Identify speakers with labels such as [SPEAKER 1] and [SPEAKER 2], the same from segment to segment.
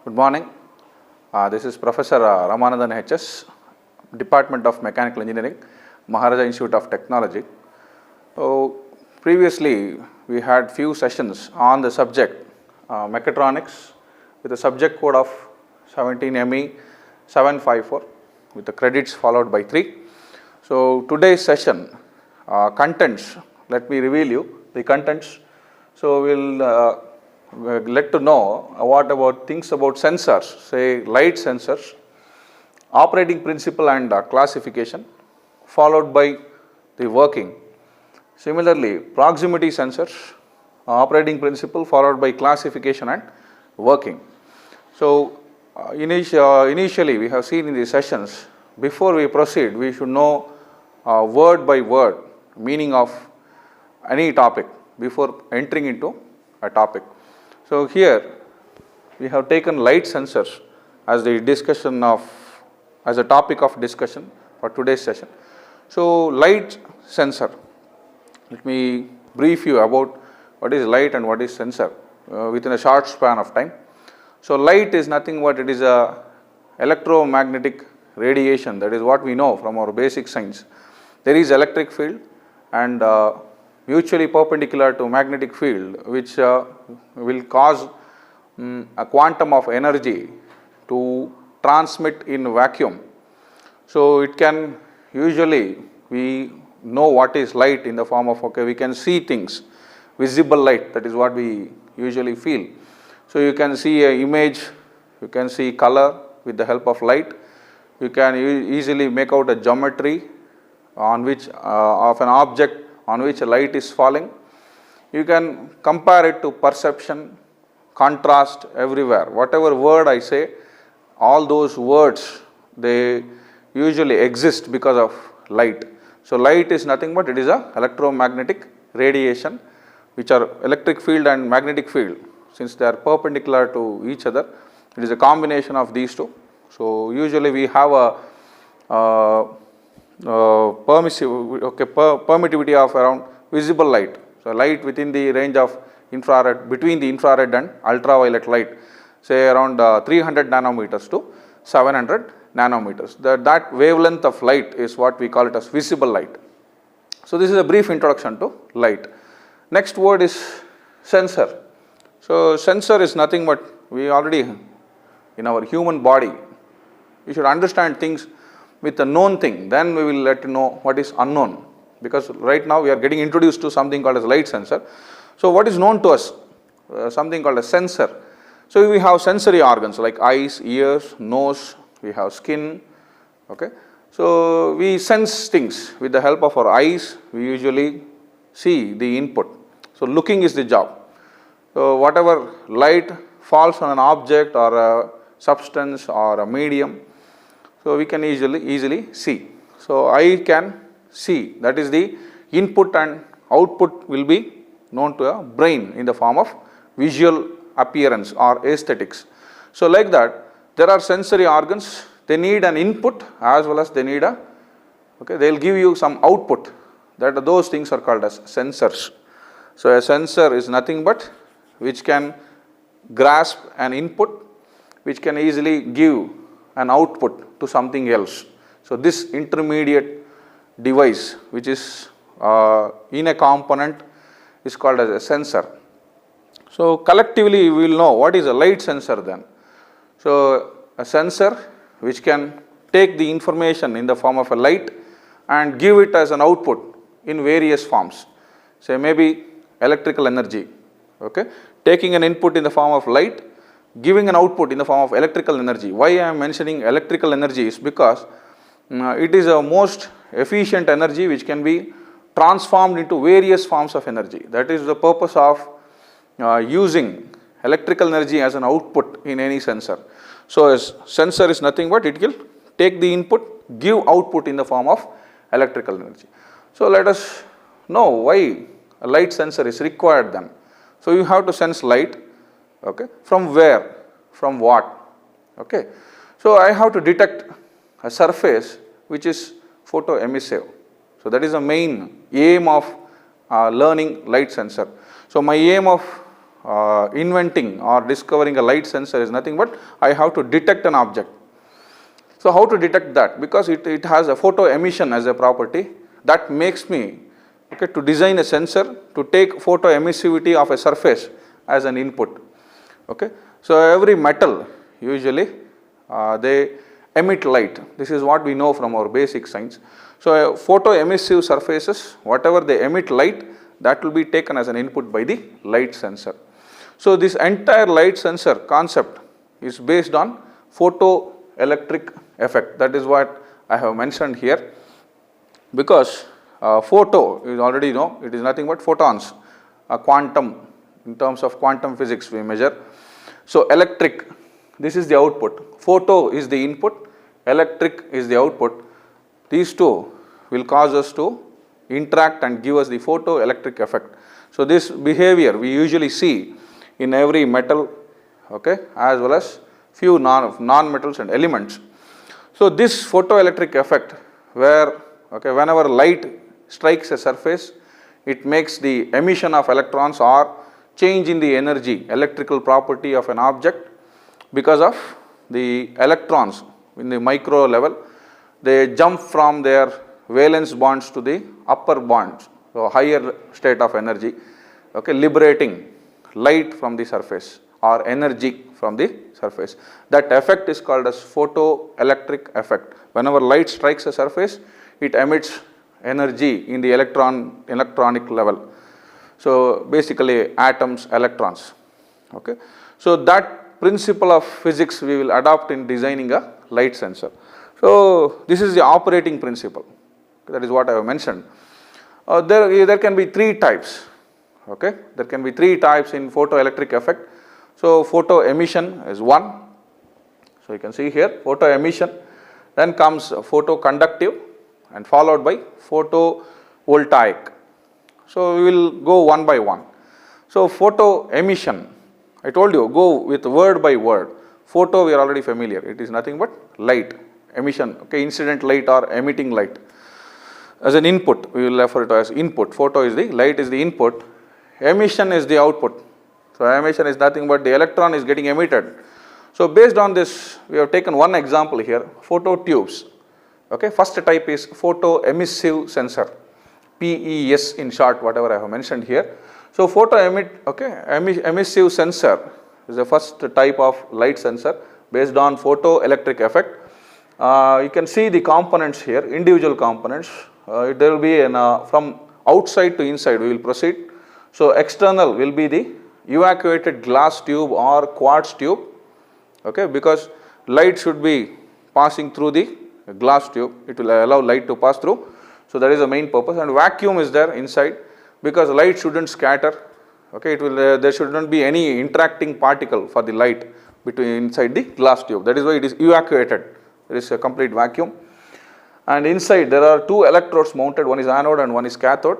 [SPEAKER 1] Good morning. This is Professor Ramanandan HS, Department of Mechanical Engineering, Maharaja Institute of Technology. Previously, we had few sessions on the subject mechatronics with a subject code of 17ME 754 with the credits followed by 3. So, today's session contents, let me reveal you the contents. So, we'll let to know what about things about sensors, say light sensors, operating principle and classification, followed by the working. Similarly, proximity sensors, operating principle followed by classification and working. So, initially we have seen in these sessions, before we proceed, we should know word by word meaning of any topic before entering into a topic. So, here we have taken light sensors as the discussion of, as a topic of discussion for today's session. So, light sensor, let me brief you about what is light and what is sensor within a short span of time. So, light is nothing but it is a electromagnetic radiation, that is what we know from our basic science. There is electric field and mutually perpendicular to magnetic field, which will cause a quantum of energy to transmit in vacuum. So, it can usually, we know what is light in the form of, okay, we can see things, visible light, that is what we usually feel. So, you can see an image, you can see color with the help of light, you can easily make out a geometry on which of an object on which a light is falling. You can compare it to perception, contrast everywhere. Whatever word I say, all those words, they usually exist because of light. So, light is nothing but it is a electromagnetic radiation, which are electric field and magnetic field. Since they are perpendicular to each other, it is a combination of these two. So, usually we have a permittivity of around visible light. So, light within the range of infrared, between the infrared and ultraviolet light, say around 300 nanometers to 700 nanometers. That wavelength of light is what we call it as visible light. So, this is a brief introduction to light. Next word is sensor. So, sensor is nothing but we already in our human body, we should understand things with a known thing, then we will let you know what is unknown, because right now we are getting introduced to something called as light sensor. So, what is known to us? Something called a sensor. So, we have sensory organs like eyes, ears, nose, we have skin, okay. So, we sense things with the help of our eyes, we usually see the input. So, looking is the job. So, whatever light falls on an object or a substance or a medium, so we can easily see. So, I can see, that is the input, and output will be known to a brain in the form of visual appearance or aesthetics. So, like that there are sensory organs, they need an input as well as they need a, okay, they will give you some output, that those things are called as sensors. So, a sensor is nothing but which can grasp an input, which can easily give an output to something else. So, this intermediate device which is in a component is called as a sensor. So, collectively we will know what is a light sensor then. So, a sensor which can take the information in the form of a light and give it as an output in various forms, say maybe electrical energy, okay, taking an input in the form of light, giving an output in the form of electrical energy. Why I am mentioning electrical energy is because it is a most efficient energy which can be transformed into various forms of energy. That is the purpose of using electrical energy as an output in any sensor. So, a sensor is nothing but it will take the input, give output in the form of electrical energy. So, let us know why a light sensor is required then. So, you have to sense light, okay, from where, from what, okay. So, I have to detect a surface which is photoemissive. So, that is the main aim of learning light sensor. So, my aim of inventing or discovering a light sensor is nothing but I have to detect an object. So how to detect that? Because it has a photo emission as a property that makes me to design a sensor to take photo emissivity of a surface as an input. Okay. So every metal usually they emit light. This is what we know from our basic science. So photo emissive surfaces, whatever they emit light, that will be taken as an input by the light sensor. So this entire light sensor concept is based on photoelectric effect. That is what I have mentioned here, because photo, you already know, it is nothing but photons, quantum, in terms of quantum physics we measure. So electric, this is the output, photo is the input, electric is the output. These two will cause us to interact and give us the photoelectric effect. So this behavior we usually see in every metal, okay, as well as few non-metals and elements. So this photoelectric effect, where whenever light strikes a surface, it makes the emission of electrons or change in the energy, electrical property of an object, because of the electrons in the micro level, they jump from their valence bonds to the upper bonds, so higher state of energy, okay, liberating light from the surface or energy from the surface. That effect is called as photoelectric effect. Whenever light strikes a surface, it emits energy in the electronic level. So basically atoms, electrons. Okay. So that principle of physics we will adopt in designing a light sensor. So this is the operating principle. That is what I have mentioned. There can be three types. Okay. There can be three types in photoelectric effect. So photo emission is one. So you can see here photo emission. Then comes photoconductive and followed by photovoltaic. So we will go one by one. So photo emission, I told you, go with word by word. Photo we are already familiar. It is nothing but light emission. Okay, incident light or emitting light. As an input, we will refer to as input. Photo is the light is the input. Emission is the output. So emission is nothing but the electron is getting emitted. So based on this, we have taken one example here, photo tubes. Okay, first type is photo emissive sensor, PES in short, whatever I have mentioned here. So emissive sensor is the first type of light sensor based on photoelectric effect. You can see the components here, individual components. There will be from outside to inside we will proceed. So external will be the evacuated glass tube or quartz tube, okay, because light should be passing through the glass tube. It will allow light to pass through. So that is the main purpose, and vacuum is there inside because light shouldn't scatter. Okay, it will there should not be any interacting particle for the light between inside the glass tube. That is why it is evacuated. There is a complete vacuum, and inside there are two electrodes mounted. One is anode and one is cathode.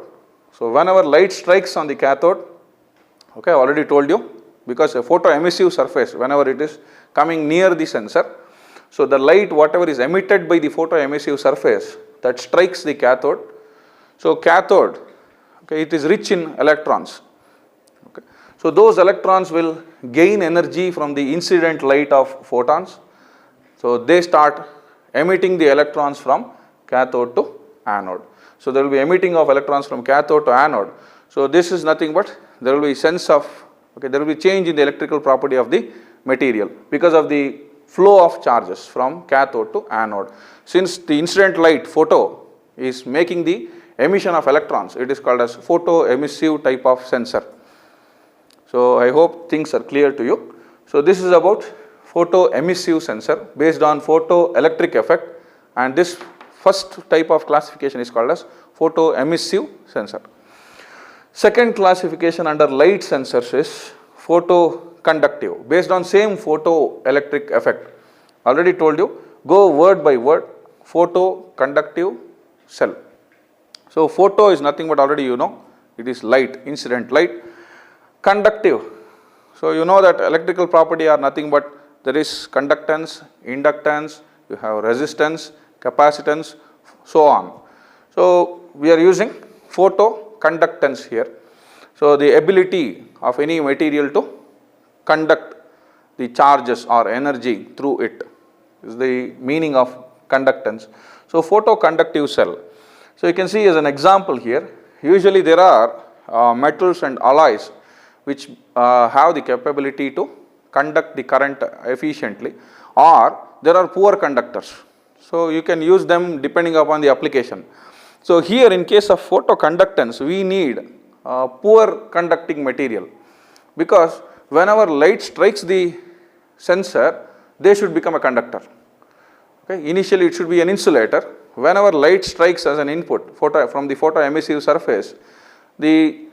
[SPEAKER 1] So whenever light strikes on the cathode, okay, I already told you, because a photoemissive surface, whenever it is coming near the sensor, so the light whatever is emitted by the photoemissive surface that strikes the cathode. So cathode, okay, it is rich in electrons. Okay. So those electrons will gain energy from the incident light of photons. So they start emitting the electrons from cathode to anode. So there will be emitting of electrons from cathode to anode. So this is nothing but there will be sense of, okay, there will be change in the electrical property of the material because of the flow of charges from cathode to anode. Since the incident light photo is making the emission of electrons, it is called as photoemissive type of sensor. So I hope things are clear to you. So this is about photoemissive sensor based on photoelectric effect, and this first type of classification is called as photoemissive sensor. Second classification under light sensors is photoconductive based on same photoelectric effect. Already told you, go word by word, photoconductive cell. So photo is nothing but already you know, it is light, incident light. Conductive, so you know that electrical property are nothing but there is conductance, inductance, you have resistance, capacitance, so on. So we are using photoconductance here. So the ability of any material to conduct the charges or energy through it is the meaning of conductance. So photoconductive cell. So you can see as an example here, usually there are metals and alloys which have the capability to conduct the current efficiently, or there are poor conductors. So you can use them depending upon the application. So here in case of photoconductance, we need poor conducting material, because whenever light strikes the sensor, they should become a conductor. Okay. Initially it should be an insulator. Whenever light strikes as an input from the photoemissive surface, the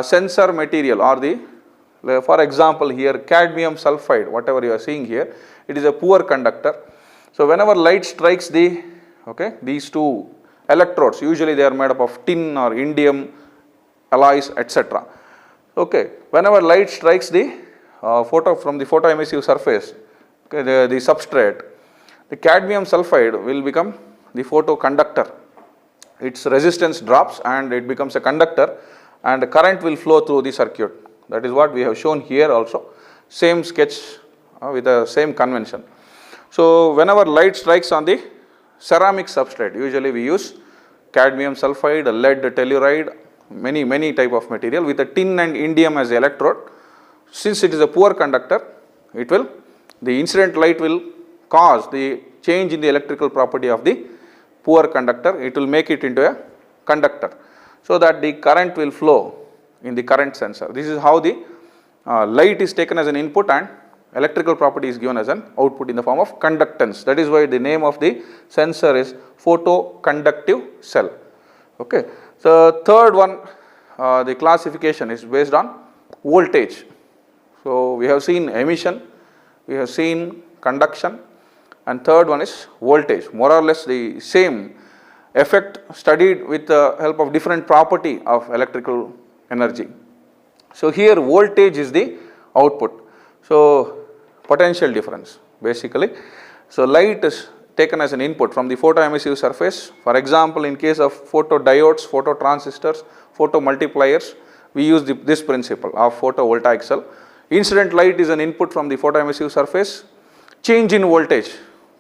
[SPEAKER 1] sensor material or for example here cadmium sulfide, whatever you are seeing here, it is a poor conductor. So whenever light strikes these two electrodes, usually they are made up of tin or indium alloys, etc. Okay, whenever light strikes the from the photoemissive surface, okay, the substrate, the cadmium sulfide will become the photoconductor. Its resistance drops and it becomes a conductor, and the current will flow through the circuit. That is what we have shown here also, same sketch with the same convention. So whenever light strikes on the ceramic substrate, usually we use cadmium sulfide, lead telluride, many type of material with a tin and indium as the electrode. Since it is a poor conductor, the incident light will cause the change in the electrical property of the poor conductor. It will make it into a conductor, so that the current will flow in the current sensor. This is how the light is taken as an input and electrical property is given as an output in the form of conductance. That is why the name of the sensor is photoconductive cell. Okay. So third one, the classification is based on voltage. So we have seen emission, we have seen conduction, and third one is voltage. More or less the same effect studied with the help of different property of electrical energy. So here voltage is the output. So potential difference basically. So light is taken as an input from the photoemissive surface. For example, in case of photodiodes, phototransistors, photomultipliers, we use this principle of photovoltaic cell. Incident light is an input from the photoemissive surface. Change in voltage,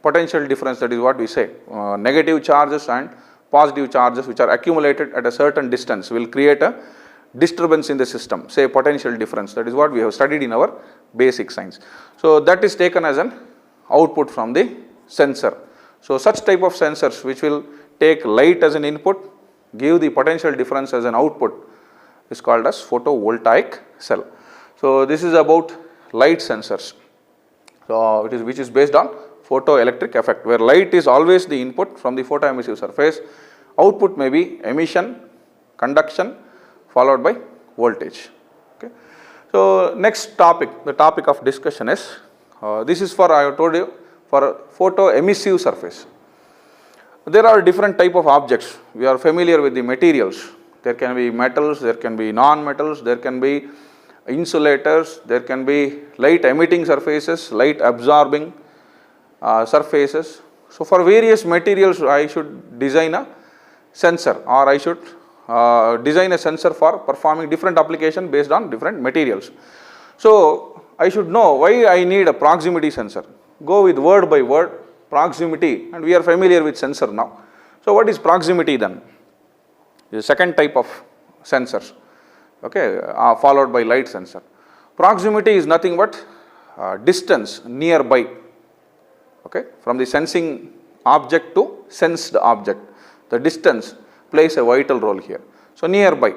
[SPEAKER 1] potential difference, that is what we say. Negative charges and positive charges which are accumulated at a certain distance will create a disturbance in the system, say potential difference. That is what we have studied in our basic science. So that is taken as an output from the sensor. So such type of sensors which will take light as an input, give the potential difference as an output, is called as photovoltaic cell. So this is about light sensors. So which is based on photoelectric effect, where light is always the input from the photoemissive surface. Output may be emission, conduction, followed by voltage. Okay. So next topic, the topic of discussion is, this is for, I have told you, for a photoemissive surface. There are different type of objects. We are familiar with the materials. There can be metals, there can be non-metals, there can be insulators, there can be light emitting surfaces, light absorbing surfaces. So for various materials I should design a sensor, or I should design a sensor for performing different application based on different materials. So I should know why I need a proximity sensor. Go with word by word, proximity, and we are familiar with sensor now. So what is proximity then? The second type of sensors, okay, followed by light sensor. Proximity is nothing but distance, nearby, okay, from the sensing object to sensed object. The distance plays a vital role here. So nearby,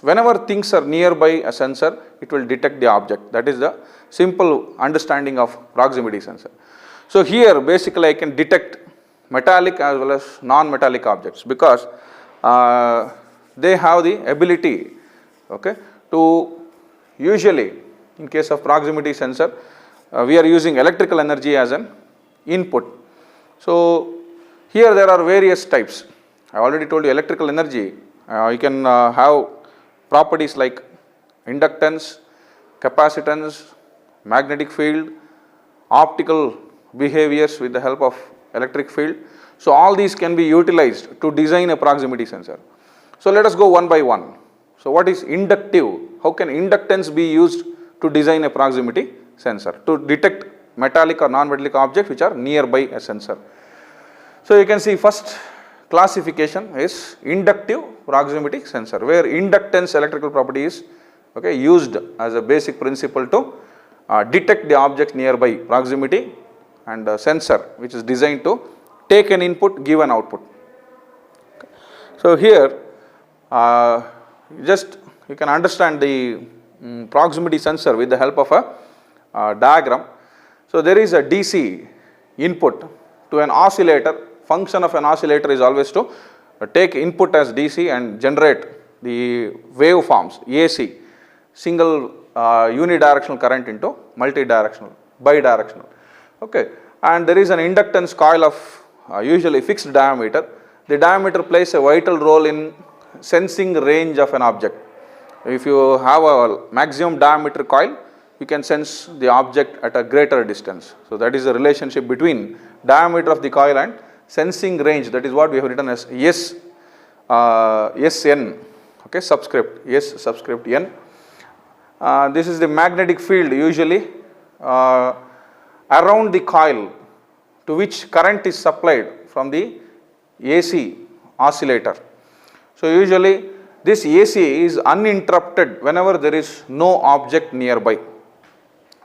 [SPEAKER 1] whenever things are nearby a sensor, it will detect the object. That is the simple understanding of proximity sensor. So here basically I can detect metallic as well as non-metallic objects, because they have the ability, okay, to usually in case of proximity sensor, we are using electrical energy as an input. So here there are various types. I already told you electrical energy, you can have properties like inductance, capacitance, magnetic field, optical behaviors with the help of electric field. So all these can be utilized to design a proximity sensor. So let us go one by one. So what is inductive how can inductance be used to design a proximity sensor to detect metallic or non-metallic objects which are nearby a sensor. So you can see first classification is inductive proximity sensor, where inductance electrical property is used as a basic principle to detect the object nearby proximity, and a sensor which is designed to take an input, give an output. So here just you can understand the proximity sensor with the help of a diagram. So there is a DC input to an oscillator. Function of an oscillator is always to take input as DC and generate the waveforms AC, single unidirectional current into multidirectional, bidirectional. Okay, and there is an inductance coil of usually fixed diameter. The diameter plays a vital role in sensing range of an object. If you have a maximum diameter coil, you can sense the object at a greater distance. So that is the relationship between diameter of the coil and sensing range. That is what we have written as Sn, okay, subscript S subscript N. This is the magnetic field usually around the coil to which current is supplied from the AC oscillator. So usually this AC is uninterrupted whenever there is no object nearby.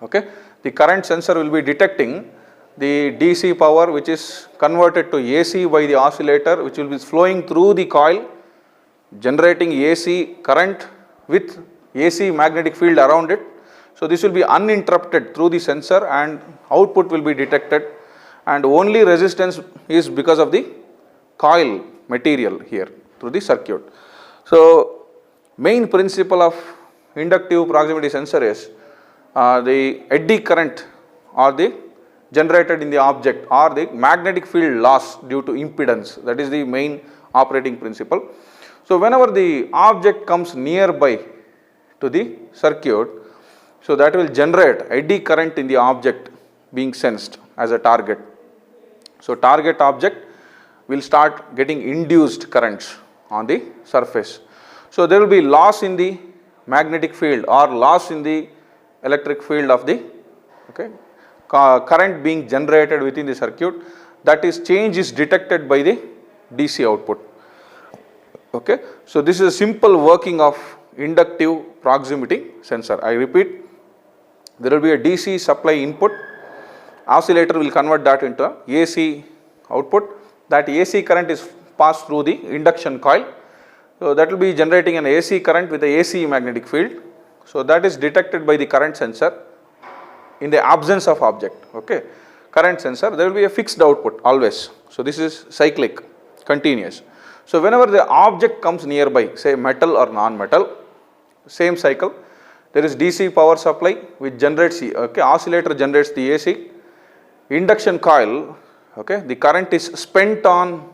[SPEAKER 1] Okay, the current sensor will be detecting the DC power which is converted to AC by the oscillator, which will be flowing through the coil, generating AC current with AC magnetic field around it. So this will be uninterrupted through the sensor, and output will be detected, and only resistance is because of the coil material here through the circuit. So main principle of inductive proximity sensor is the eddy current or the generated in the object or the magnetic field loss due to impedance. That is the main operating principle. So whenever the object comes nearby to the circuit, so that will generate eddy current in the object being sensed as a target. So target object will start getting induced currents on the surface. So there will be loss in the magnetic field or loss in the electric field of the current being generated within the circuit. That is change is detected by the DC output. Okay, so this is a simple working of inductive proximity sensor. I repeat, there will be a DC supply input, oscillator will convert that into AC output. That AC current is passed through the induction coil. So that will be generating an AC current with the AC magnetic field. So that is detected by the current sensor in the absence of object. Okay, current sensor, there will be a fixed output always. So this is cyclic, continuous. So whenever the object comes nearby, say metal or non-metal, same cycle, there is DC power supply which generates, oscillator generates the AC, induction coil, the current is spent on,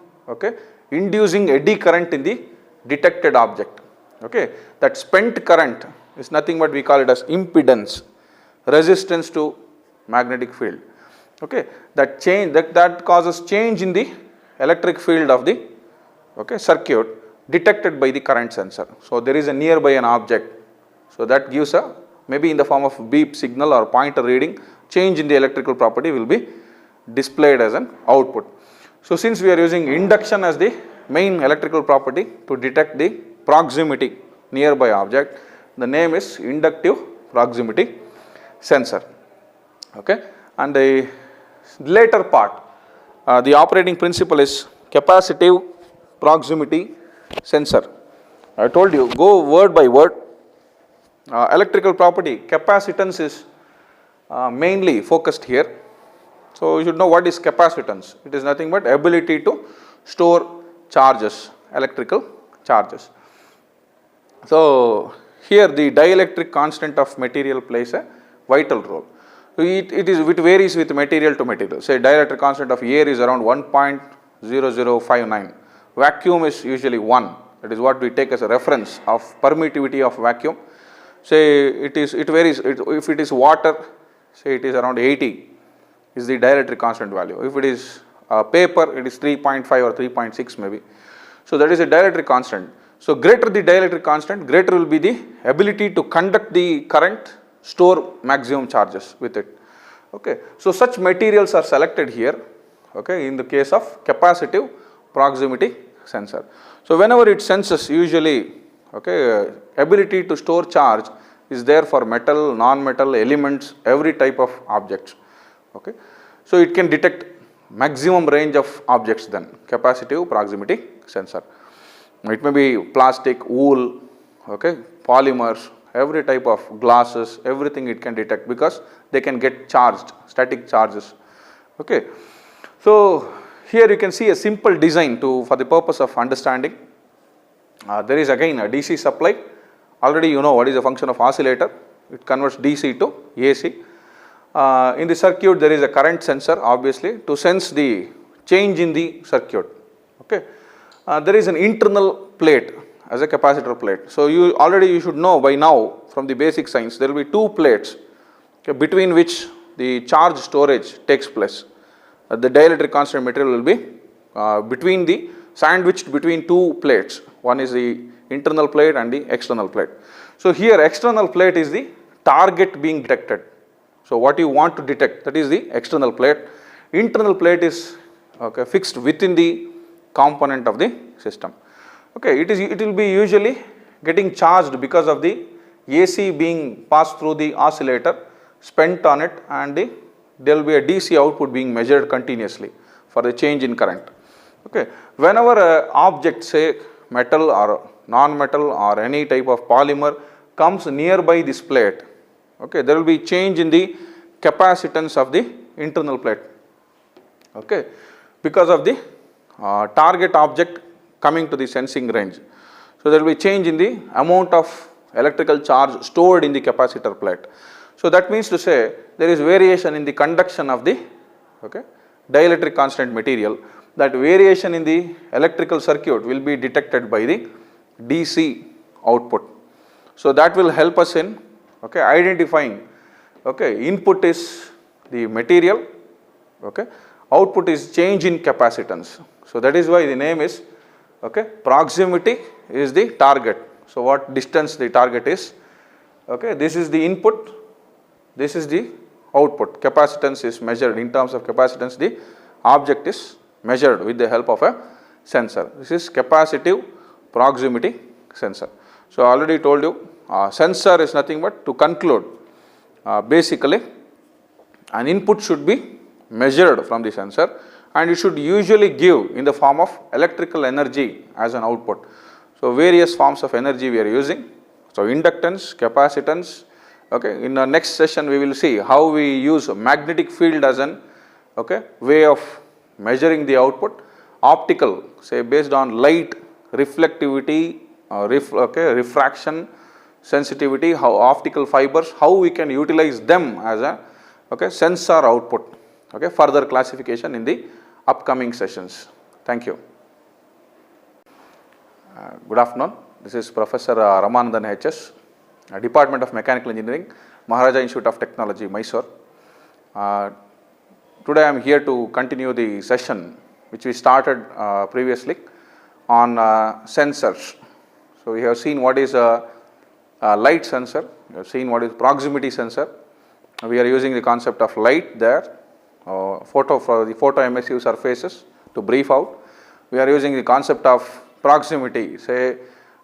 [SPEAKER 1] inducing eddy current in the detected object. That spent current is nothing but we call it as impedance, resistance to magnetic field. That change, that causes change in the electric field of the circuit detected by the current sensor. So there is a nearby an object. So that gives a, maybe in the form of beep signal or pointer reading, change in the electrical property will be displayed as an output. So since we are using induction as the main electrical property to detect the proximity nearby object, the name is inductive proximity sensor. And the later part, the operating principle is capacitive proximity sensor. I told you, go word by word. Electrical property, capacitance is mainly focused here. So you should know what is capacitance. It is nothing but ability to store charges, electrical charges. So here the dielectric constant of material plays a vital role. It varies with material to material. Say dielectric constant of air is around 1.0059. Vacuum is usually 1. That is what we take as a reference of permittivity of vacuum. Say it varies. If it is water, say it is around 80 is the dielectric constant value. If it is paper, it is 3.5 or 3.6 maybe. So that is a dielectric constant. So greater the dielectric constant, greater will be the ability to conduct the current, store maximum charges with it. Okay. So such materials are selected here, okay, in the case of capacitive proximity sensor. So whenever it senses, usually, okay, ability to store charge is there for metal, non-metal, elements, every type of objects. Okay. So it can detect maximum range of objects then, capacitive proximity sensor. It may be plastic, wool, okay, polymers, every type of glasses, everything it can detect because they can get charged, static charges. Okay. So here you can see a simple design for the purpose of understanding. There is again a DC supply. Already you know what is the function of oscillator. It converts DC to AC. In the circuit there is a current sensor, obviously, to sense the change in the circuit. Okay. There is an internal plate as a capacitor plate. So you should know by now from the basic science there will be two plates, okay, between which the charge storage takes place. The dielectric constant material will be sandwiched between two plates. One is the internal plate and the external plate. So here external plate is the target being detected. So what you want to detect, that is the external plate. Internal plate is, okay, fixed within the component of the system. Okay, it will be usually getting charged because of the AC being passed through the oscillator, spent on it, and there will be a DC output being measured continuously for the change in current. Okay. Whenever an object, say metal or non-metal or any type of polymer, comes nearby this plate, okay, there will be change in the capacitance of the internal plate, okay, because of the target object coming to the sensing range. So there will be change in the amount of electrical charge stored in the capacitor plate. So that means to say there is variation in the conduction of the, okay, dielectric constant material. That variation in the electrical circuit will be detected by the DC output. So that will help us in, okay, identifying, okay, input is the material, okay, output is change in capacitance. So that is why the name is, okay, proximity is the target. So what distance the target is, okay, this is the input, this is the output. Capacitance is measured in terms of capacitance, the object is measured with the help of a sensor. This is capacitive proximity sensor. So I already told you, sensor is nothing but, to conclude, basically an input should be measured from the sensor and it should usually give in the form of electrical energy as an output. So various forms of energy we are using. So inductance, capacitance. Okay. In the next session we will see how we use magnetic field as an, okay, way of measuring the output. Optical, say based on light, reflectivity, refraction, sensitivity, how optical fibers, how we can utilize them as a, okay, sensor output. Okay, further classification in the upcoming sessions. Thank you. Good afternoon. This is Professor Ramanandan HS, Department of Mechanical Engineering, Maharaja Institute of Technology, Mysore. Today I am here to continue the session which we started previously on sensors. So we have seen what is a light sensor, we have seen what is proximity sensor. We are using the concept of light there, for the photoemissive surfaces to brief out. We are using the concept of proximity. Say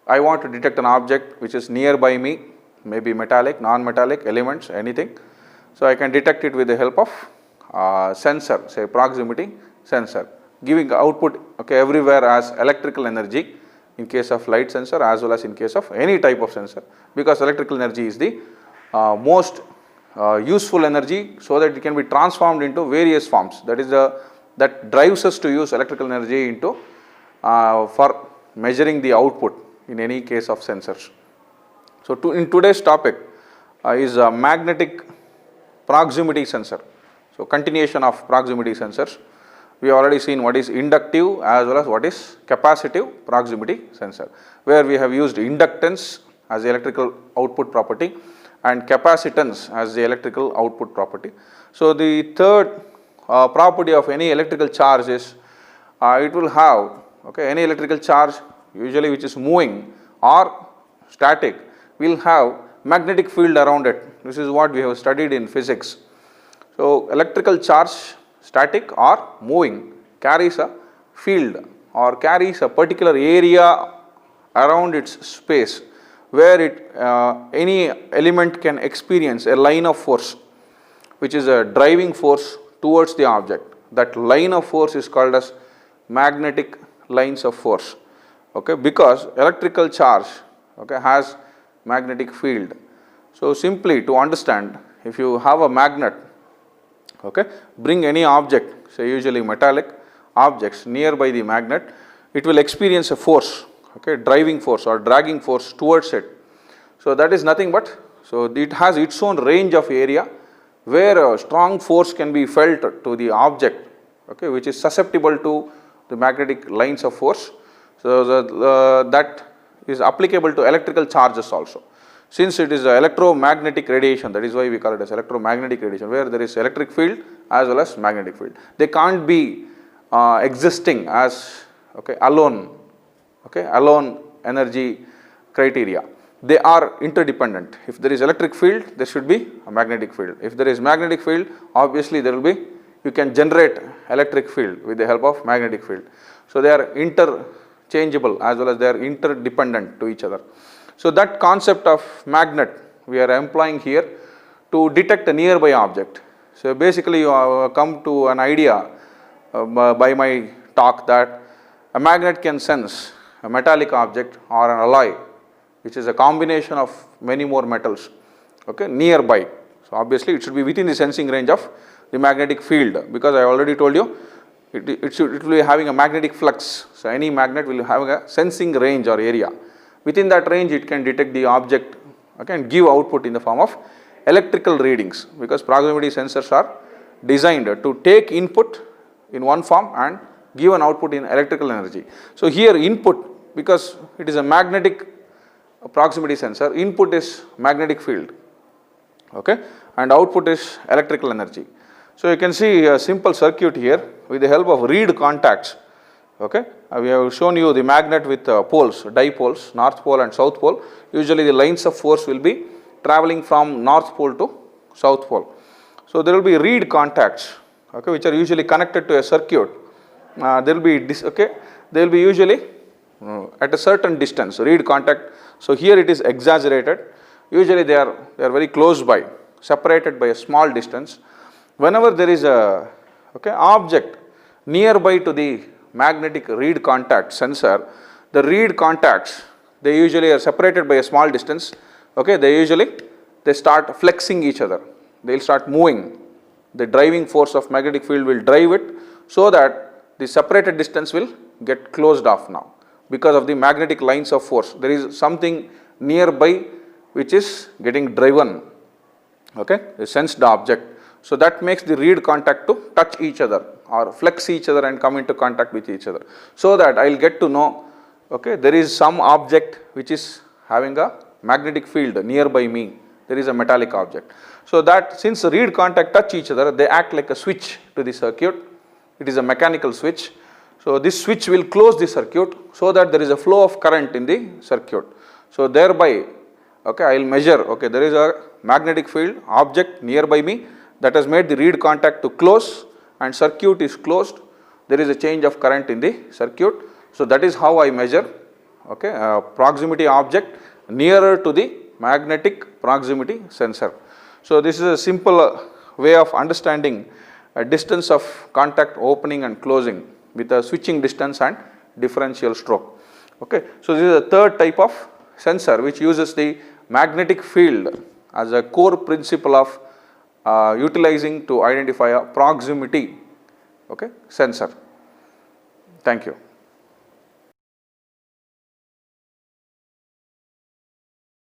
[SPEAKER 1] I want to detect an object which is nearby me, maybe metallic, non-metallic, elements, anything. So I can detect it with the help of sensor, say proximity sensor, giving output, okay, everywhere as electrical energy in case of light sensor as well as in case of any type of sensor, because electrical energy is the most useful energy, so that it can be transformed into various forms. That is that drives us to use electrical energy into for measuring the output in any case of sensors. So in today's topic is a magnetic proximity sensor. So continuation of proximity sensors. We have already seen what is inductive as well as what is capacitive proximity sensor, where we have used inductance as the electrical output property and capacitance as the electrical output property. So the third property of any electrical charge is it will have, okay, any electrical charge usually which is moving or static, will have magnetic field around it. This is what we have studied in physics. So electrical charge, static or moving, carries a field or carries a particular area around its space where any element can experience a line of force which is a driving force towards the object. That line of force is called as magnetic lines of force, okay, because electrical charge, okay, has magnetic field. So simply to understand, if you have a magnet, okay, bring any object, say usually metallic objects nearby the magnet, it will experience a force, okay, driving force or dragging force towards it. So that is nothing but, so it has its own range of area where a strong force can be felt to the object, okay, which is susceptible to the magnetic lines of force. So that is applicable to electrical charges also. Since it is electromagnetic radiation, that is why we call it as electromagnetic radiation, where there is electric field as well as magnetic field. They can't be existing as, okay, alone energy criteria. They are interdependent. If there is electric field, there should be a magnetic field. If there is magnetic field, obviously there will be, you can generate electric field with the help of magnetic field. So they are interchangeable as well as they are interdependent to each other. So that concept of magnet we are employing here to detect a nearby object. So basically you come to an idea by my talk that a magnet can sense a metallic object or an alloy which is a combination of many more metals, okay, nearby. So obviously it should be within the sensing range of the magnetic field, because I already told you it will be having a magnetic flux. So any magnet will have a sensing range or area. Within that range it can detect the object, okay, and give output in the form of electrical readings, because proximity sensors are designed to take input in one form and give an output in electrical energy. So here input, because it is a magnetic proximity sensor, input is magnetic field, okay, and output is electrical energy. So you can see a simple circuit here with the help of reed contacts, okay. We have shown you the magnet with poles, dipoles, north pole and south pole. Usually the lines of force will be traveling from north pole to south pole. So there will be reed contacts, okay, which are usually connected to a circuit. There will be okay, they will be usually at a certain distance, reed contact. So here it is exaggerated. Usually they are very close by, separated by a small distance. Whenever there is a, okay, object nearby to the magnetic reed contact sensor, the reed contacts, they usually are separated by a small distance, okay, they start flexing each other, they will start moving. The driving force of magnetic field will drive it so that the separated distance will get closed off now because of the magnetic lines of force. There is something nearby which is getting driven, okay, the sensed object. So that makes the reed contact to touch each other or flex each other and come into contact with each other, so that I will get to know, okay, there is some object which is having a magnetic field nearby me, there is a metallic object. So that since the reed contact touch each other, they act like a switch to the circuit. It is a mechanical switch. So this switch will close the circuit so that there is a flow of current in the circuit. So thereby, okay, I will measure, okay, there is a magnetic field object nearby me that has made the reed contact to close and circuit is closed. There is a change of current in the circuit. So that is how I measure, okay, proximity object nearer to the magnetic proximity sensor. So this is a simple way of understanding a distance of contact opening and closing with a switching distance and differential stroke. Okay. So this is a third type of sensor which uses the magnetic field as a core principle of utilizing to identify a proximity, okay, sensor. Thank you.